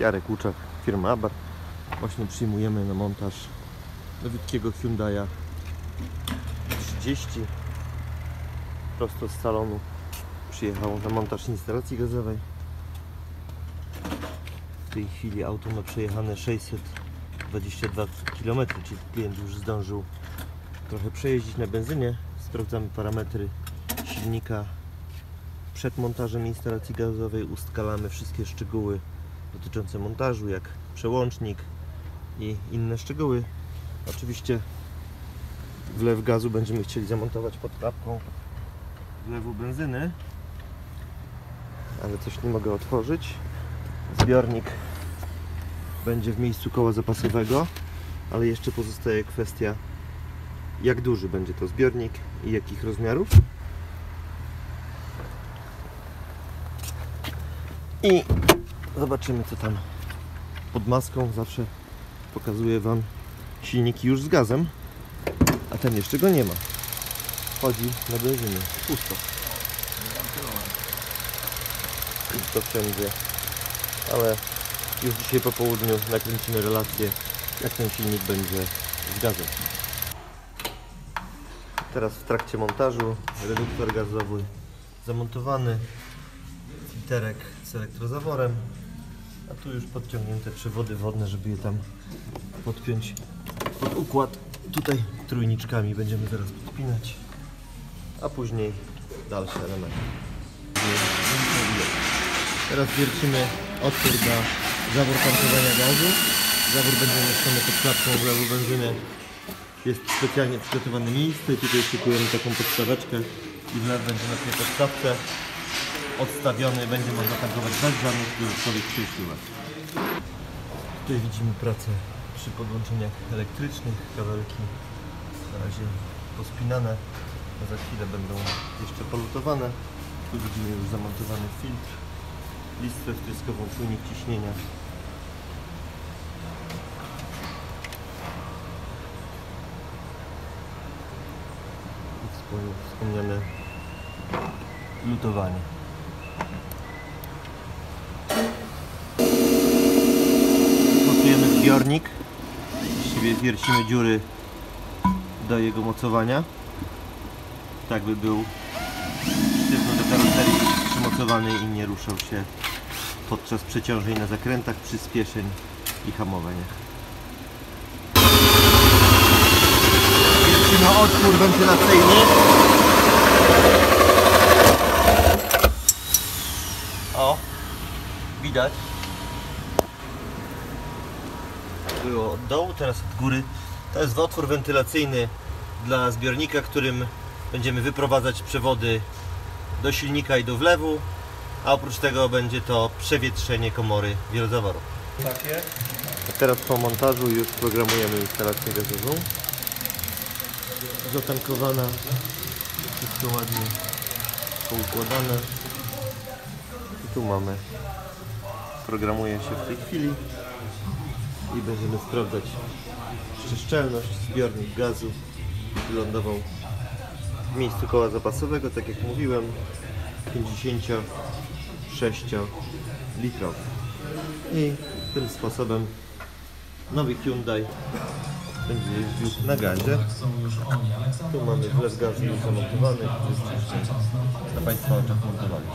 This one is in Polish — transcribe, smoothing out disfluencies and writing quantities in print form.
Jarek Łuczak, firma Abar. Właśnie przyjmujemy na montaż nowiutkiego Hyundai'a 30. Prosto z salonu przyjechał na montaż instalacji gazowej. W tej chwili auto ma przejechane 622 km, czyli klient już zdążył trochę przejeździć na benzynie. Sprawdzamy parametry silnika przed montażem instalacji gazowej, ustalamy wszystkie szczegóły dotyczące montażu, jak przełącznik i inne szczegóły. Oczywiście wlew gazu będziemy chcieli zamontować pod klapką wlewu benzyny, ale coś nie mogę otworzyć. Zbiornik będzie w miejscu koła zapasowego, ale jeszcze pozostaje kwestia, jak duży będzie to zbiornik i jakich rozmiarów. I zobaczymy, co tam pod maską. Zawsze pokazuję Wam silniki już z gazem, a ten jeszcze go nie ma. Chodzi na benzynie. Pusto. Pusto wszędzie. Ale już dzisiaj po południu nakręcimy relację, jak ten silnik będzie z gazem. Teraz w trakcie montażu reduktor gazowy zamontowany, filterek z elektrozaworem, a tu już podciągnięte przewody wodne, żeby je tam podpiąć pod układ. Tutaj trójniczkami będziemy zaraz podpinać, a później dalsze elementy. Teraz wiercimy otwór na zawór tankowania gazu. Zawór będzie umieszczony pod klapką wlewu benzyny. Jest specjalnie przygotowane miejsce i tutaj szykujemy taką podstaweczkę i wlew będzie na tej podstawce odstawiony, będzie można tankować bez żadnych dodatkowych przejściówek. Tutaj widzimy pracę przy podłączeniach elektrycznych, kabelki na razie pospinane, a za chwilę będą jeszcze polutowane. Tu widzimy już zamontowany filtr, listwę wtryskową, czujnik ciśnienia. Wspomniane lutowanie. Montujemy zbiornik, właściwie wiercimy dziury do jego mocowania, tak by był sztywno do karoserii przymocowany i nie ruszał się podczas przeciążeń na zakrętach, przyspieszeń i hamowaniach. Wiercimy otwór wentylacyjny. O, widać. Było od dołu, teraz od góry. To jest otwór wentylacyjny dla zbiornika, którym będziemy wyprowadzać przewody do silnika i do wlewu, a oprócz tego będzie to przewietrzenie komory wielozaworu. A teraz po montażu już programujemy instalację gazową. Zatankowana, wszystko ładnie poukładane. I tu mamy, programuje się w tej chwili i będziemy sprawdzać, czy szczelność. Zbiornik gazu wylądował w miejscu koła zapasowego, tak jak mówiłem, 56 litrowy. I tym sposobem nowy Hyundai będzie jeździł na gazie. Tu mamy wlew gazu już zamontowany, który jest na Państwa oczach montowany.